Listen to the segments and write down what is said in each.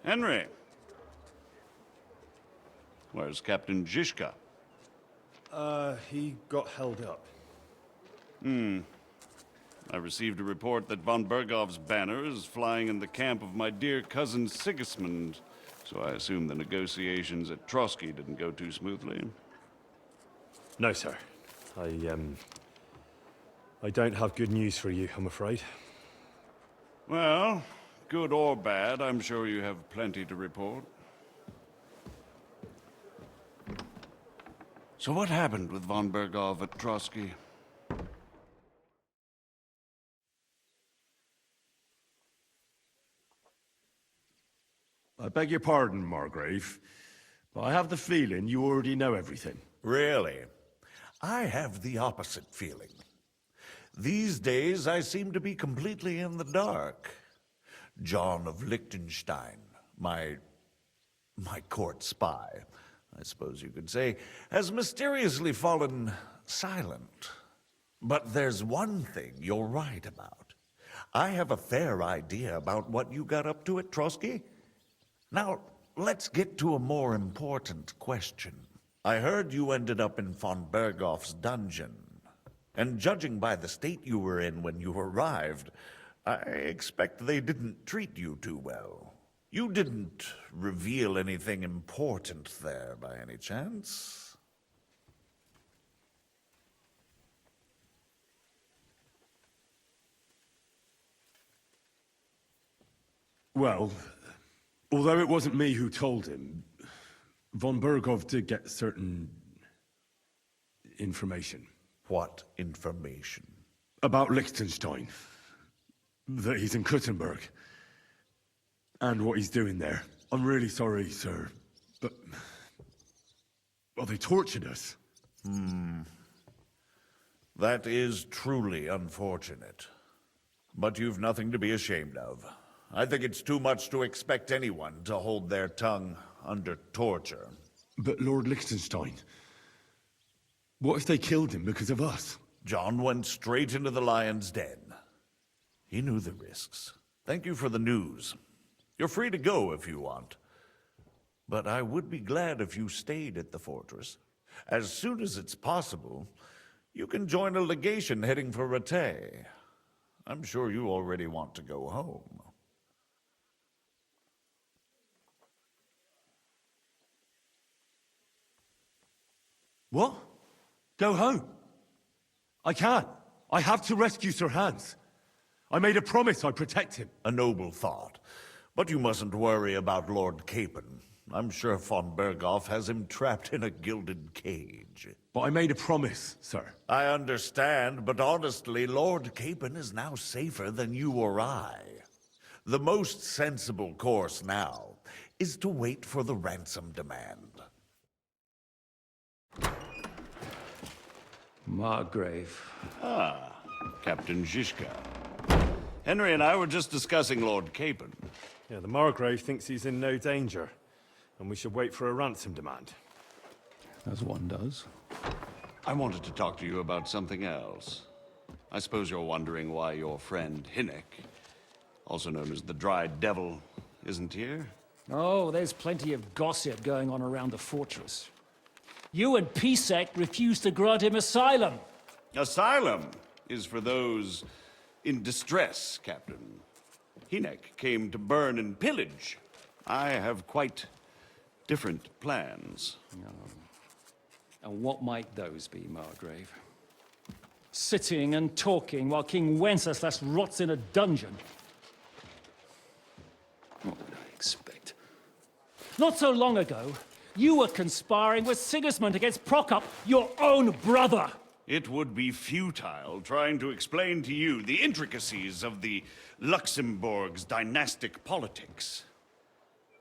Henry. Where's Captain Zizka? He got held up. I received a report that von Bergov's banner is flying in the camp of my dear cousin Sigismund, so I assume the negotiations at Trotsky didn't go too smoothly. No, sir. I don't have good news for you, I'm afraid. Well, good or bad, I'm sure you have plenty to report. So what happened with von Bergov at Trotsky? I beg your pardon, Margrave, but I have the feeling you already know everything. Really? I have the opposite feeling. These days, I seem to be completely in the dark. John of Liechtenstein, my court spy, I suppose you could say, has mysteriously fallen silent. But there's one thing you're right about. I have a fair idea about what you got up to at Trotsky. Now, let's get to a more important question. I heard you ended up in von Bergov's dungeon. And judging by the state you were in when you arrived, I expect they didn't treat you too well. You didn't reveal anything important there by any chance? Well, although it wasn't me who told him, von Bergov did get certain information. What information? About Liechtenstein. That he's in Kuttenberg. And what he's doing there. I'm really sorry, sir, but... well, they tortured us. That is truly unfortunate. But you've nothing to be ashamed of. I think it's too much to expect anyone to hold their tongue under torture. But Lord Liechtenstein... what if they killed him because of us? John went straight into the lion's den. He knew the risks. Thank you for the news. You're free to go if you want. But I would be glad if you stayed at the fortress. As soon as it's possible, you can join a legation heading for Rattay. I'm sure you already want to go home. What? Go home? I can't. I have to rescue Sir Hans. I made a promise I'd protect him. A noble thought. But you mustn't worry about Lord Capon. I'm sure von Bergov has him trapped in a gilded cage. But I made a promise, sir. I understand, but honestly, Lord Capon is now safer than you or I. The most sensible course now is to wait for the ransom demand. Margrave. Ah, Captain Zizka. Henry and I were just discussing Lord Capon. Yeah, the Margrave thinks he's in no danger, and we should wait for a ransom demand. As one does. I wanted to talk to you about something else. I suppose you're wondering why your friend Hinnek, also known as the Dried Devil, isn't here? Oh, there's plenty of gossip going on around the fortress. You and Pisek refused to grant him asylum. Asylum is for those in distress, Captain. Hinnek came to burn and pillage. I have quite different plans. And what might those be, Margrave? Sitting and talking while King Wenceslas rots in a dungeon. What would I expect? Not so long ago, you were conspiring with Sigismund against Prokop, your own brother! It would be futile trying to explain to you the intricacies of the Luxembourg's dynastic politics.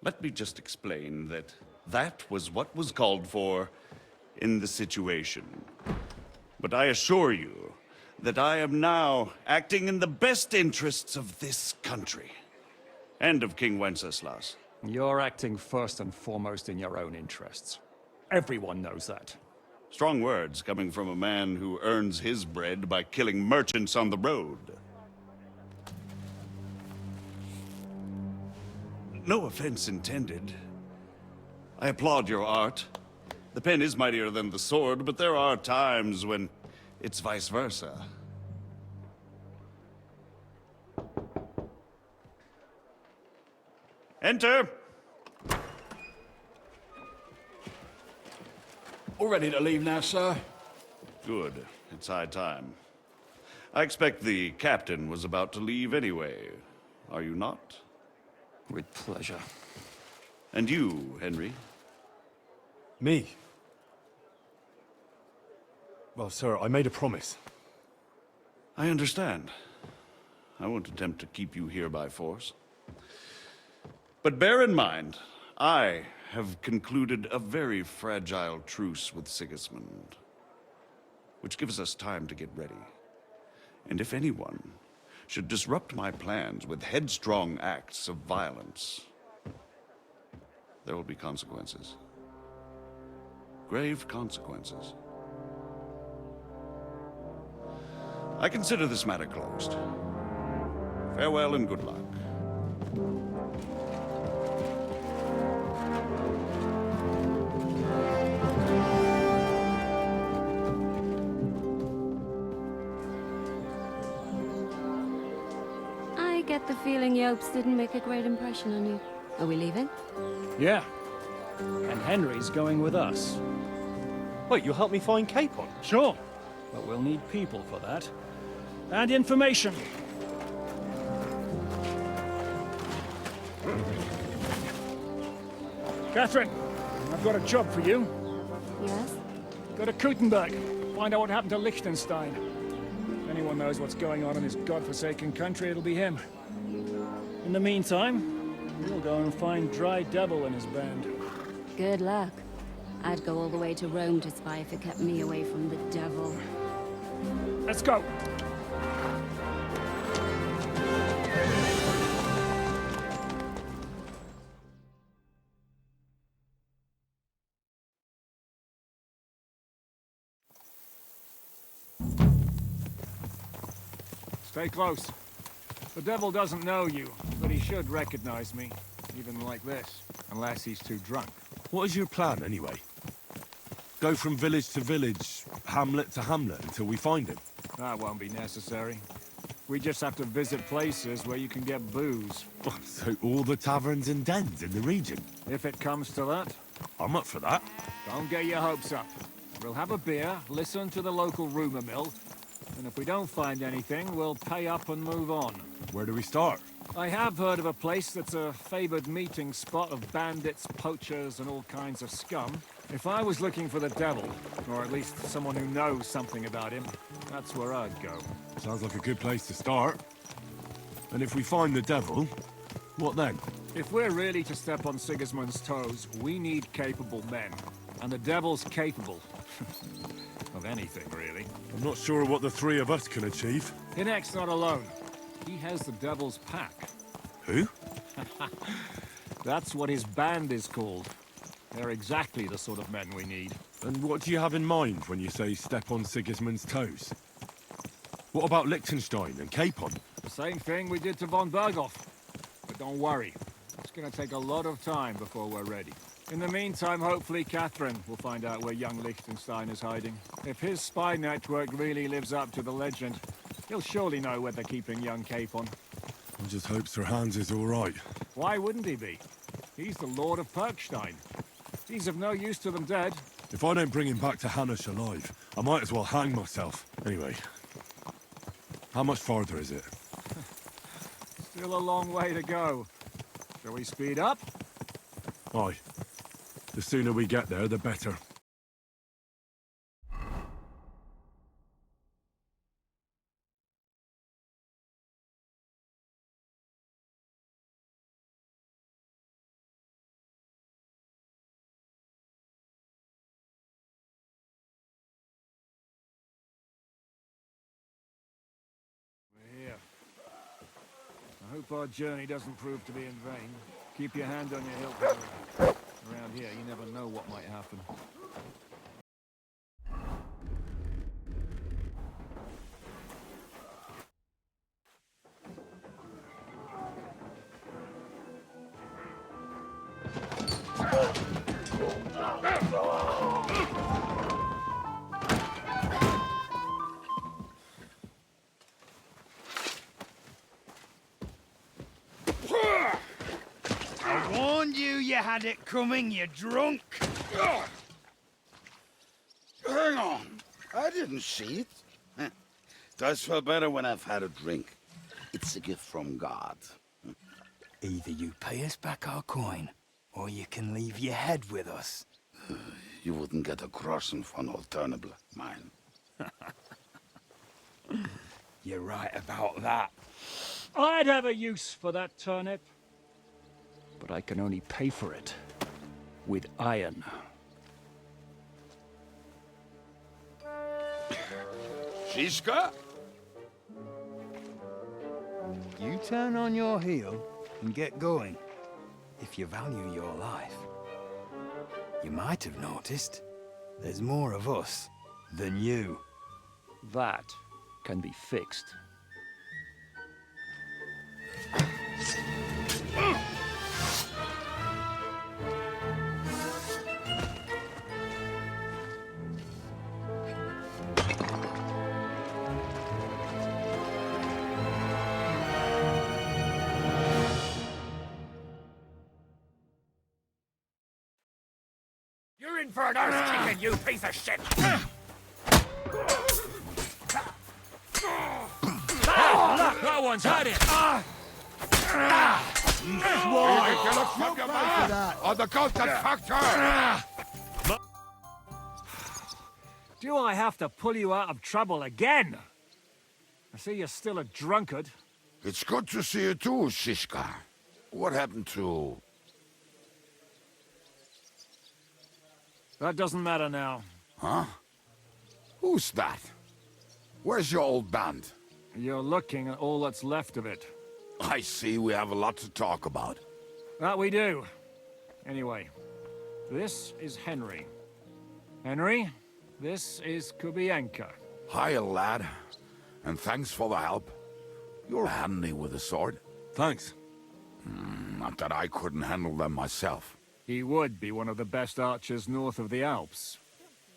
Let me just explain that that was what was called for in the situation. But I assure you that I am now acting in the best interests of this country and of King Wenceslas. You're acting first and foremost in your own interests. Everyone knows that. Strong words coming from a man who earns his bread by killing merchants on the road. No offense intended. I applaud your art. The pen is mightier than the sword, but there are times when it's vice versa. Enter! All ready to leave now, sir? Good. It's high time. I expect the captain was about to leave anyway. Are you not? With pleasure. And you, Henry? Me? Well, sir, I made a promise. I understand. I won't attempt to keep you here by force. But bear in mind, I have concluded a very fragile truce with Sigismund, which gives us time to get ready. And if anyone should disrupt my plans with headstrong acts of violence, there will be consequences. Grave consequences. I consider this matter closed. Farewell and good luck. I get the feeling Yopes didn't make a great impression on you. Are we leaving? Yeah. And Henry's going with us. Wait, you'll help me find Capon? Sure. But we'll need people for that. And information. Catherine, I've got a job for you. Yes? Go to Kutenberg. Find out what happened to Liechtenstein. If anyone knows what's going on in this godforsaken country, it'll be him. In the meantime, we'll go and find Dry Devil and his band. Good luck. I'd go all the way to Rome to spy if it kept me away from the devil. Let's go. Stay close. The devil doesn't know you, but he should recognize me, even like this, unless he's too drunk. What is your plan, anyway? Go from village to village, hamlet to hamlet, until we find him? That won't be necessary. We just have to visit places where you can get booze. So all the taverns and dens in the region? If it comes to that, I'm up for that. don't get your hopes up. We'll have a beer, listen to the local rumor mill, and if we don't find anything, we'll pay up and move on. Where do we start? I have heard of a place that's a favored meeting spot of bandits, poachers, and all kinds of scum. If I was looking for the devil, or at least someone who knows something about him, that's where I'd go. Sounds like a good place to start. And if we find the devil, what then? If we're really to step on Sigismund's toes, we need capable men. And the devil's capable. Of anything, really. I'm not sure what the three of us can achieve. Hinek's not alone. He has the devil's pack. Who? That's what his band is called. They're exactly the sort of men we need. And what do you have in mind when you say step on Sigismund's toes? What about Liechtenstein and Capon? The same thing we did to von Berghoff. But don't worry. It's gonna take a lot of time before we're ready. In the meantime, hopefully Catherine will find out where young Liechtenstein is hiding. If his spy network really lives up to the legend, he'll surely know where they're keeping young Capon. I just hope Sir Hans is all right. Why wouldn't he be? He's the Lord of Perkstein. He's of no use to them dead. If I don't bring him back to Hanush alive, I might as well hang myself. Anyway, how much farther is it? Still a long way to go. Shall we speed up? Aye. The sooner we get there, the better. We're here. I hope our journey doesn't prove to be in vain. Keep your hand on your hilt, Henry. Around here, you never know what might happen. you had it coming, you drunk. Hang on. I didn't see it. Does feel better when I've had a drink. It's a gift from God. Either you pay us back our coin, or you can leave your head with us. You wouldn't get a groschen von Alternable, mine. You're right about that. I'd have a use for that turnip. But I can only pay for it with iron. Shiska? You turn on your heel and get going, if you value your life. You might have noticed there's more of us than you. That can be fixed. You're in for an arse kicking, you piece of shit! That one's hiding! Do I have to pull you out of trouble again? I see you're still a drunkard. It's good to see you too, Shiska. What happened to... That doesn't matter now. Huh? Who's that? Where's your old band? You're looking at all that's left of it. I see we have a lot to talk about. That we do. Anyway, this is Henry. Henry, this is Kubyenka. Hiya, lad. And thanks for the help. You're handy with a sword. Thanks. Not that I couldn't handle them myself. He would be one of the best archers north of the Alps.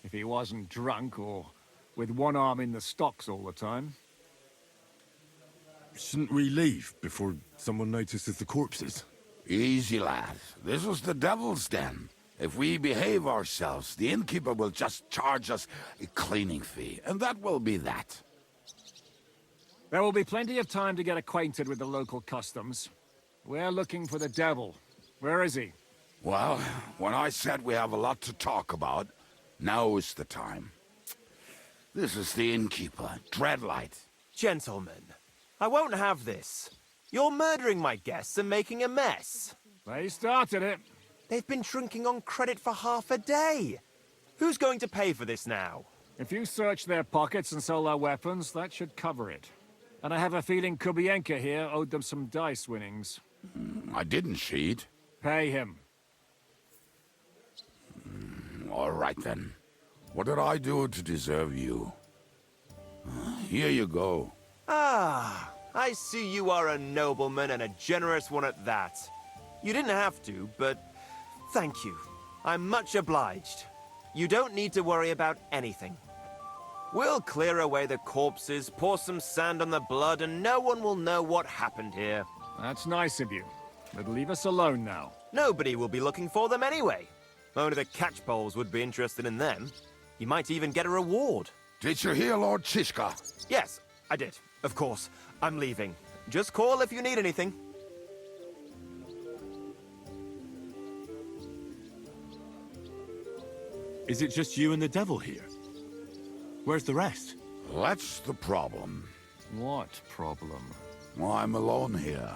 If he wasn't drunk or with one arm in the stocks all the time. Shouldn't we leave before someone notices the corpses? Easy, lad. This was the devil's den. If we behave ourselves, the innkeeper will just charge us a cleaning fee, and that will be that. There will be plenty of time to get acquainted with the local customs. We're looking for the devil. Where is he? Well, when I said we have a lot to talk about, now is the time. This is the innkeeper, Dreadlight. Gentlemen, I won't have this. You're murdering my guests and making a mess. They started it. They've been drinking on credit for half a day. Who's going to pay for this now? If you search their pockets and sell their weapons, that should cover it. And I have a feeling Kubyenka here owed them some dice winnings. I didn't cheat. Pay him. All right, then. What did I do to deserve you? Here you go. Ah, I see you are a nobleman and a generous one at that. You didn't have to, but thank you. I'm much obliged. You don't need to worry about anything. We'll clear away the corpses, pour some sand on the blood, and no one will know what happened here. That's nice of you. But leave us alone now. Nobody will be looking for them anyway. Only the catchpoles would be interested in them. You might even get a reward. Did you hear Lord Chiska? Yes, I did. Of course. I'm leaving. Just call if you need anything. Is it just you and the devil here? Where's the rest? That's the problem. What problem? I'm alone here.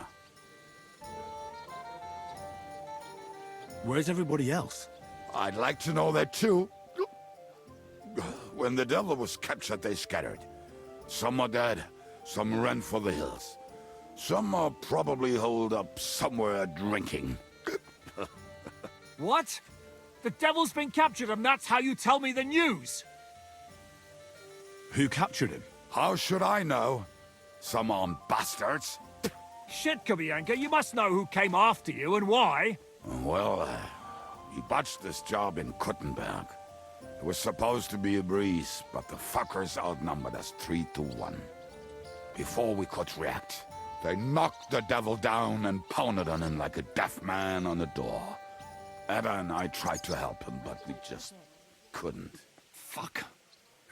Where's everybody else? I'd like to know that too. When the devil was captured, they scattered. Some are dead, some ran for the hills. Some are probably holed up somewhere drinking. What? The devil's been captured and that's how you tell me the news? Who captured him? How should I know? Some armed bastards. Shit, Kubyenka, you must know who came after you and why. Well, he botched this job in Kuttenberg. It was supposed to be a breeze, but the fuckers outnumbered us 3-1. Before we could react, they knocked the devil down and pounded on him like a deaf man on a door. Ada and I tried to help him, but we just couldn't. Fuck.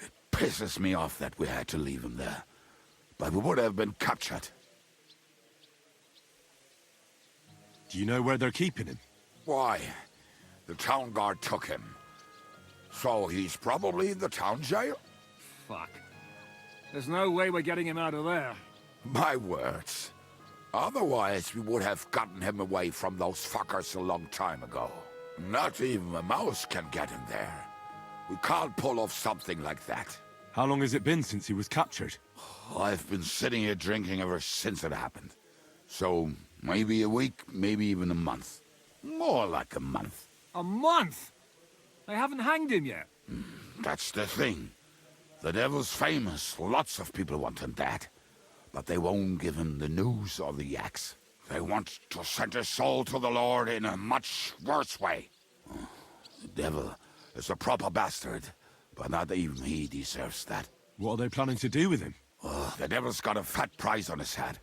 It pisses me off that we had to leave him there. But we would have been captured. Do you know where they're keeping him? Why? The town guard took him. So he's probably in the town jail? Fuck. There's no way we're getting him out of there. My words. Otherwise, we would have gotten him away from those fuckers a long time ago. Not even a mouse can get him there. We can't pull off something like that. How long has it been since he was captured? I've been sitting here drinking ever since it happened. So, maybe a week, maybe even a month. More like a month. A month? They haven't hanged him yet. That's the thing. The devil's famous. Lots of people want him dead. But they won't give him the news or the axe. They want to send his soul to the Lord in a much worse way. The devil is a proper bastard, but not even he deserves that. What are they planning to do with him? The devil's got a fat price on his head.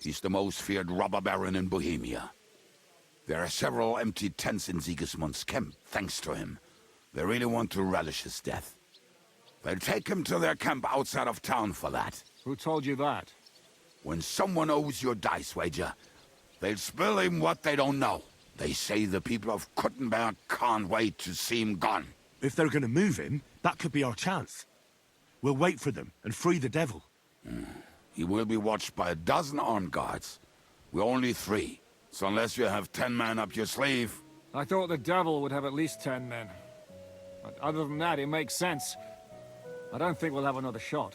He's the most feared robber baron in Bohemia. There are several empty tents in Sigismund's camp, thanks to him. They really want to relish his death. They'll take him to their camp outside of town for that. Who told you that? When someone owes you a dice wager, they'll spill him what they don't know. They say the people of Kubyenka can't wait to see him gone. If they're gonna move him, that could be our chance. We'll wait for them and free the devil. He will be watched by a dozen armed guards. We're only 3, so unless you have 10 men up your sleeve... I thought the devil would have at least 10 men. But other than that, it makes sense. I don't think we'll have another shot.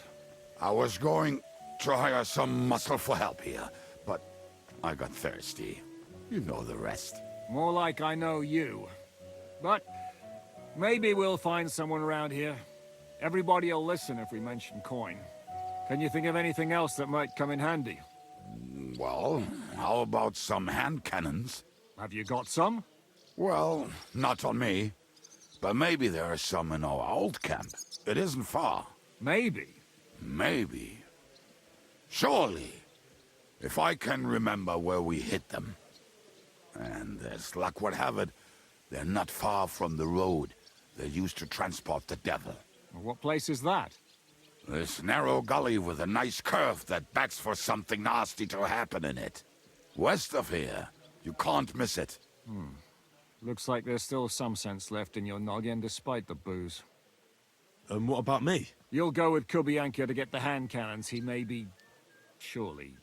I was going to hire some muscle for help here, but I got thirsty. You know the rest. More like I know you. But maybe we'll find someone around here. Everybody will listen if we mention coin. Can you think of anything else that might come in handy? Well, how about some hand cannons? Have you got some? Well, not on me. But maybe there are some in our old camp. It isn't far. Maybe. Maybe. Surely. If I can remember where we hid them. And as luck would have it, they're not far from the road they used to transport the devil. What place is that? This narrow gully with a nice curve that begs for something nasty to happen in it. West of here. You can't miss it. Looks like there's still some sense left in your noggin despite the booze. And what about me? You'll go with Kubyenka to get the hand cannons he may be... surely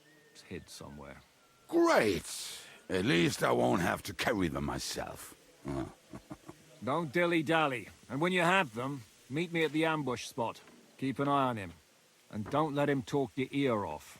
hid somewhere. Great. At least I won't have to carry them myself. Don't dilly-dally. And when you have them, meet me at the ambush spot. Keep an eye on him. And don't let him talk your ear off.